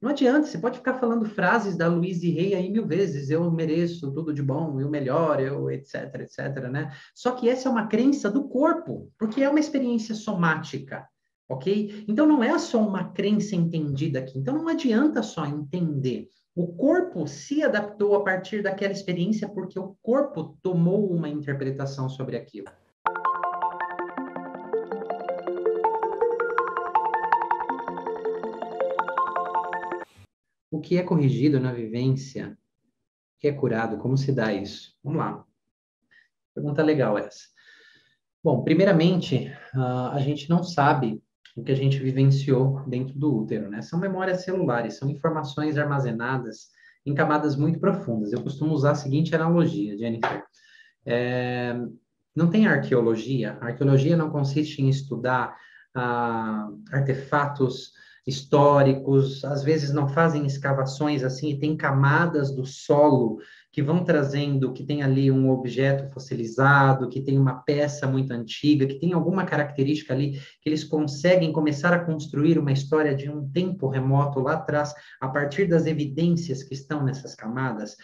Não adianta, você pode ficar falando frases da Louise Hay aí 1000 vezes, eu mereço tudo de bom, eu melhor, eu etc, etc, né? Só que essa é uma crença do corpo, porque é uma experiência somática, ok? Então não é só uma crença entendida aqui, então não adianta só entender. O corpo se adaptou a partir daquela experiência porque o corpo tomou uma interpretação sobre aquilo. O que é corrigido na vivência, o que é curado, como se dá isso? Vamos lá. Pergunta legal essa. Bom, primeiramente, a gente não sabe o que a gente vivenciou dentro do útero, né? São memórias celulares, são informações armazenadas em camadas muito profundas. Eu costumo usar a seguinte analogia, Jennifer. É, não tem arqueologia. A arqueologia não consiste em estudar artefatos históricos, às vezes não fazem escavações assim, e tem camadas do solo que vão trazendo, que tem ali um objeto fossilizado, que tem uma peça muito antiga, que tem alguma característica ali, que eles conseguem começar a construir uma história de um tempo remoto lá atrás, a partir das evidências que estão nessas camadas.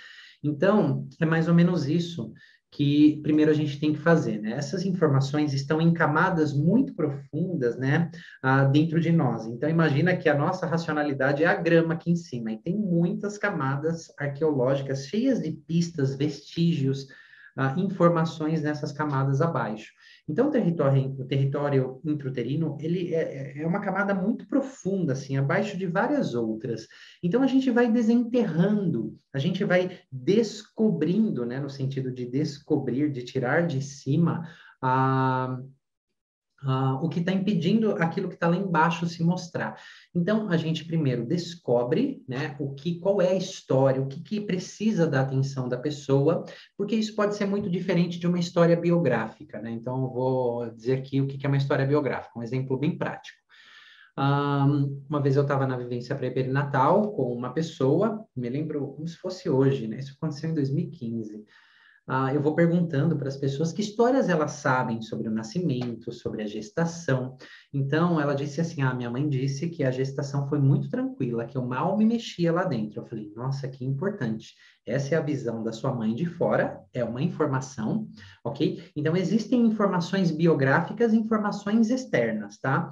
Então, é mais ou menos isso que primeiro a gente tem que fazer, né? Essas informações estão em camadas muito profundas, né, dentro de nós. Então, imagina que a nossa racionalidade é a grama aqui em cima, e tem muitas camadas arqueológicas cheias de pistas, vestígios, informações nessas camadas abaixo. Então, o território intrauterino, ele é uma camada muito profunda, assim, abaixo de várias outras. Então, a gente vai desenterrando, a gente vai descobrindo, né, no sentido de descobrir, de tirar de cima a o que está impedindo aquilo que está lá embaixo se mostrar. Então, a gente primeiro descobre, né, qual é a história, que precisa da atenção da pessoa, porque isso pode ser muito diferente de uma história biográfica, né? Então, eu vou dizer aqui o que é uma história biográfica, um exemplo bem prático. Uma vez eu estava na vivência pré-perinatal com uma pessoa, me lembro como se fosse hoje, né? Isso aconteceu em 2015. Eu vou perguntando para as pessoas que histórias elas sabem sobre o nascimento, sobre a gestação. Então, ela disse assim: minha mãe disse que a gestação foi muito tranquila, que eu mal me mexia lá dentro. Eu falei: nossa, que importante. Essa é a visão da sua mãe de fora, é uma informação, ok? Então, existem informações biográficas e informações externas, tá?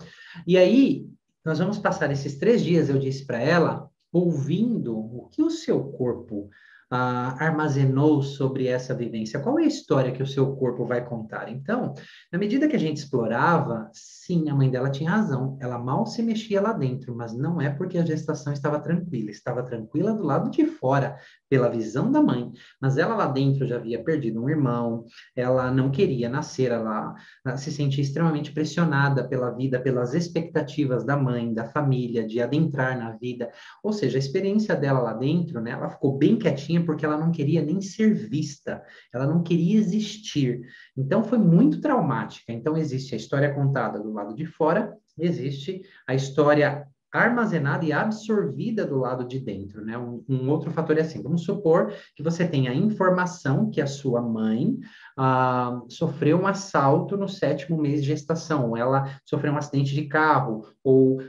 E aí, nós vamos passar esses 3 dias, eu disse para ela, ouvindo o que o seu corpo armazenou sobre essa vivência? Qual é a história que o seu corpo vai contar? Então, na medida que a gente explorava, sim, a mãe dela tinha razão. Ela mal se mexia lá dentro, mas não é porque a gestação estava tranquila do lado de fora, pela visão da mãe. Mas ela lá dentro já havia perdido um irmão, ela não queria nascer, ela se sentia extremamente pressionada pela vida, pelas expectativas da mãe, da família, de adentrar na vida. Ou seja, a experiência dela lá dentro, né, ela ficou bem quietinha porque ela não queria nem ser vista, ela não queria existir. Então foi muito traumática. Então existe a história contada do lado de fora, existe a história armazenada e absorvida do lado de dentro, né? Um outro fator é assim, vamos supor que você tenha a informação que a sua mãe sofreu um assalto no 7º mês de gestação, ou ela sofreu um acidente de carro, ou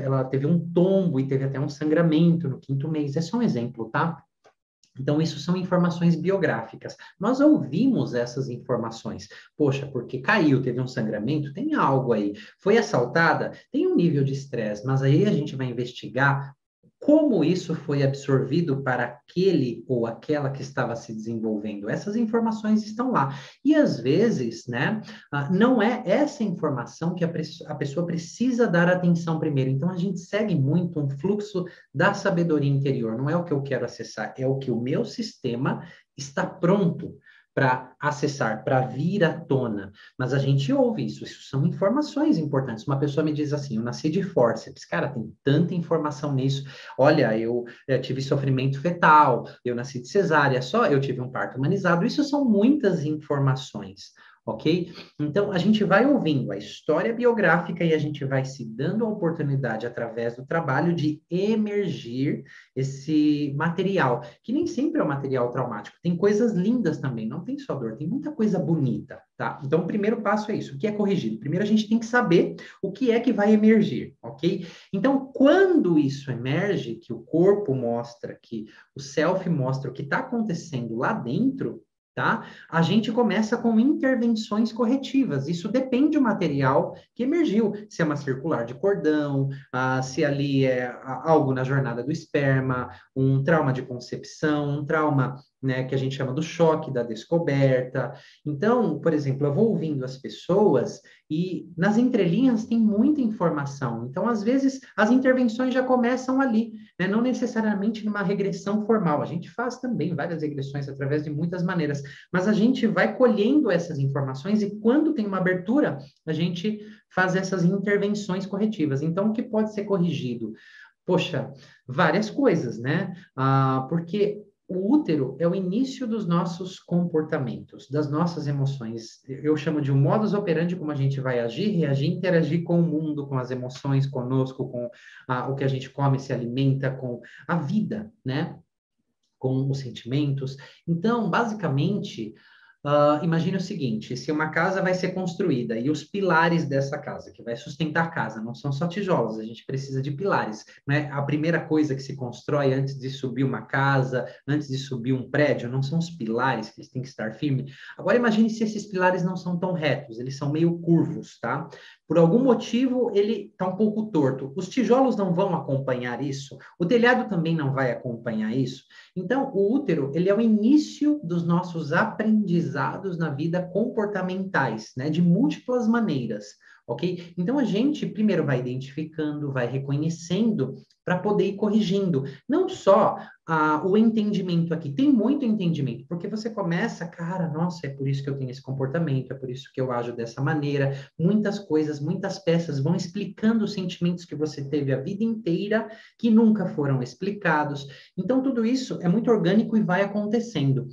ela teve um tombo e teve até um sangramento no 5º mês. É só um exemplo, tá? Então, isso são informações biográficas. Nós ouvimos essas informações. Poxa, porque caiu, teve um sangramento, tem algo aí. Foi assaltada, tem um nível de estresse, mas aí a gente vai investigar como isso foi absorvido para aquele ou aquela que estava se desenvolvendo. Essas informações estão lá. E às vezes, né, não é essa informação que a pessoa precisa dar atenção primeiro. Então a gente segue muito um fluxo da sabedoria interior. Não é o que eu quero acessar, é o que o meu sistema está pronto para acessar, para vir à tona. Mas a gente ouve isso são informações importantes. Uma pessoa me diz assim: eu nasci de fórceps. Cara, tem tanta informação nisso. Olha, eu tive sofrimento fetal, eu nasci de cesárea, só eu tive um parto humanizado. Isso são muitas informações, ok? Então, a gente vai ouvindo a história biográfica e a gente vai se dando a oportunidade, através do trabalho, de emergir esse material, que nem sempre é um material traumático. Tem coisas lindas também, não tem só dor, tem muita coisa bonita, tá? Então, o primeiro passo é isso, o que é corrigido? Primeiro, a gente tem que saber o que é que vai emergir, ok? Então, quando isso emerge, que o corpo mostra, que o self mostra o que está acontecendo lá dentro, tá? A gente começa com intervenções corretivas. Isso depende do material que emergiu. Se é uma circular de cordão, se ali é algo na jornada do esperma, um trauma de concepção, um trauma, né, que a gente chama do choque da descoberta. Então, por exemplo, eu vou ouvindo as pessoas e nas entrelinhas tem muita informação. Então, às vezes, as intervenções já começam ali, né? Não necessariamente numa regressão formal. A gente faz também várias regressões através de muitas maneiras, mas a gente vai colhendo essas informações e quando tem uma abertura, a gente faz essas intervenções corretivas. Então, o que pode ser corrigido? Poxa, várias coisas, né? Porque o útero é o início dos nossos comportamentos, das nossas emoções. Eu chamo de um modus operandi, como a gente vai agir, reagir, interagir com o mundo, com as emoções, conosco, com o que a gente come, se alimenta, com a vida, né? Com os sentimentos. Então, basicamente, imagine o seguinte: se uma casa vai ser construída e os pilares dessa casa, que vai sustentar a casa, não são só tijolos, a gente precisa de pilares, né? A primeira coisa que se constrói antes de subir uma casa, antes de subir um prédio, não são os pilares, que eles têm que estar firmes. Agora, imagine se esses pilares não são tão retos, eles são meio curvos, tá? Por algum motivo, ele está um pouco torto. Os tijolos não vão acompanhar isso, o telhado também não vai acompanhar isso. Então, o útero, ele é o início dos nossos aprendizados na vida comportamentais, né, de múltiplas maneiras, ok? Então, a gente primeiro vai identificando, vai reconhecendo, para poder ir corrigindo. Não só o entendimento aqui, tem muito entendimento, porque você começa, cara, nossa, é por isso que eu tenho esse comportamento, é por isso que eu ajo dessa maneira. Muitas coisas, muitas peças vão explicando os sentimentos que você teve a vida inteira, que nunca foram explicados. Então, tudo isso é muito orgânico e vai acontecendo.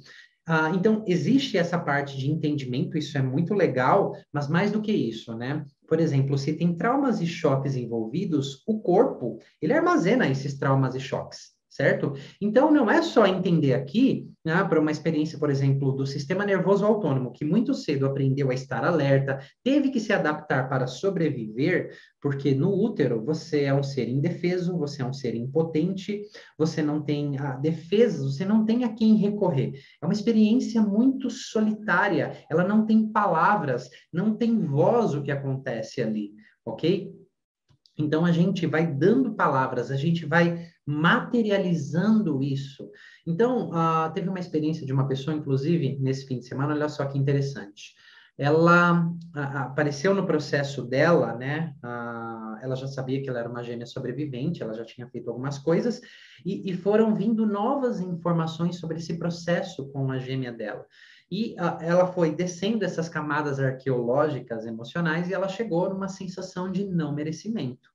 Então, existe essa parte de entendimento, isso é muito legal, mas mais do que isso, né? Por exemplo, se tem traumas e choques envolvidos, o corpo, ele armazena esses traumas e choques, certo? Então, não é só entender aqui, né, para uma experiência, por exemplo, do sistema nervoso autônomo, que muito cedo aprendeu a estar alerta, teve que se adaptar para sobreviver, porque no útero você é um ser indefeso, você é um ser impotente, você não tem defesas, você não tem a quem recorrer. É uma experiência muito solitária, ela não tem palavras, não tem voz o que acontece ali, ok? Então a gente vai dando palavras, a gente vai materializando isso. Então, teve uma experiência de uma pessoa, inclusive, nesse fim de semana, olha só que interessante. Ela apareceu no processo dela, né? Ela já sabia que ela era uma gêmea sobrevivente, ela já tinha feito algumas coisas, e foram vindo novas informações sobre esse processo com a gêmea dela. E ela foi descendo essas camadas arqueológicas, emocionais, e ela chegou numa sensação de não merecimento,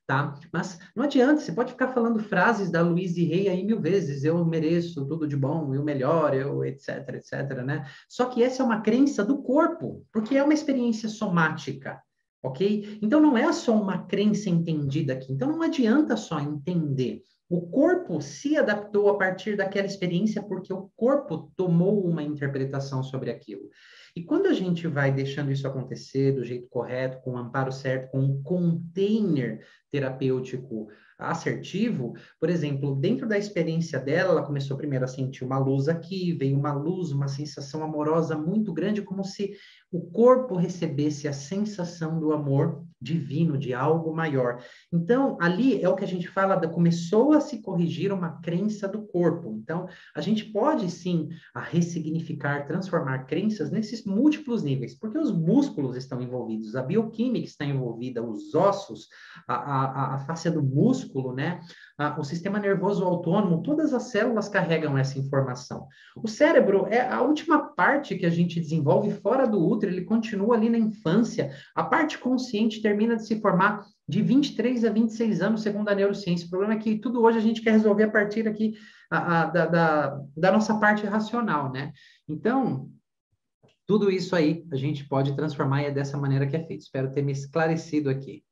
tá? Mas não adianta, você pode ficar falando frases da Louise Hay aí 1000 vezes, eu mereço tudo de bom, eu melhor, eu etc, etc, né? Só que essa é uma crença do corpo, porque é uma experiência somática, ok? Então não é só uma crença entendida aqui, então não adianta só entender. O corpo se adaptou a partir daquela experiência porque o corpo tomou uma interpretação sobre aquilo. E quando a gente vai deixando isso acontecer do jeito correto, com o amparo certo, com um container terapêutico assertivo, por exemplo, dentro da experiência dela, ela começou primeiro a sentir uma luz aqui, veio uma luz, uma sensação amorosa muito grande, como se o corpo recebesse a sensação do amor divino, de algo maior. Então, ali é o que a gente fala, começou a se corrigir uma crença do corpo. Então, a gente pode sim ressignificar, transformar crenças nesses múltiplos níveis, porque os músculos estão envolvidos, a bioquímica está envolvida, os ossos, a face do músculo, né? O sistema nervoso autônomo, todas as células carregam essa informação. O cérebro é a última parte que a gente desenvolve fora do útero, ele continua ali na infância. A parte consciente termina de se formar de 23 a 26 anos, segundo a neurociência. O problema é que tudo hoje a gente quer resolver a partir aqui da nossa parte racional, né? Então, Tudo isso aí a gente pode transformar e é dessa maneira que é feito. Espero ter me esclarecido aqui.